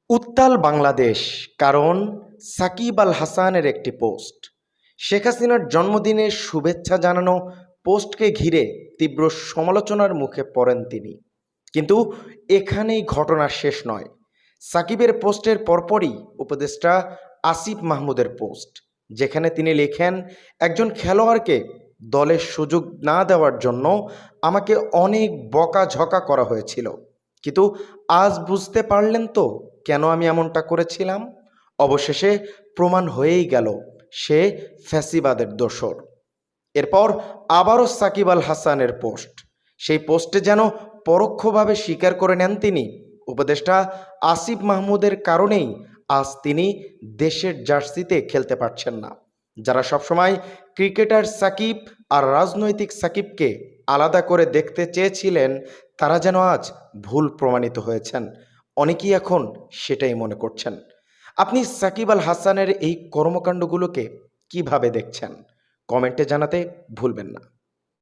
উত্তাল বাংলাদেশ, কারণ সাকিব আল হাসানের একটি পোস্ট। শেখ হাসিনার জন্মদিনে শুভেচ্ছা জানানো পোস্টকে ঘিরে তীব্র সমালোচনার মুখে পড়েন তিনি। কিন্তু এখানেই ঘটনা শেষ নয়। সাকিবের পোস্টের পরপরই উপদেষ্টা আসিফ মাহমুদের পোস্ট, যেখানে তিনি লেখেন, একজন খেলোয়াড়কে দলের সুযোগ না দেওয়ার জন্য আমাকে অনেক বকাঝকা করা হয়েছিল, কিন্তু আজ বুঝতে পারলেন তো কেন আমি এমনটা করেছিলাম? অবশেষে প্রমাণ হয়েই গেল সে ফ্যাসিবাদের দোসর। এরপর আবারও সাকিব আল হাসানের পোস্ট। সেই পোস্টে যেন পরোক্ষভাবে স্বীকার করে নেন তিনি, উপদেষ্টা আসিফ মাহমুদের কারণেই আজ তিনি দেশের জার্সিতে খেলতে পারছেন না। যারা সবসময় ক্রিকেটার সাকিব আর রাজনৈতিক সাকিবকে আলাদা করে দেখতে চেয়েছিলেন, তারা যেন আজ ভুল প্রমাণিত হয়েছেন। অনেকেই এখন সেটাই মনে করছেন। আপনি সাকিব আল হাসানের এই কর্মকাণ্ডগুলোকে কিভাবে দেখছেন? কমেন্টে জানাতে ভুলবেন না।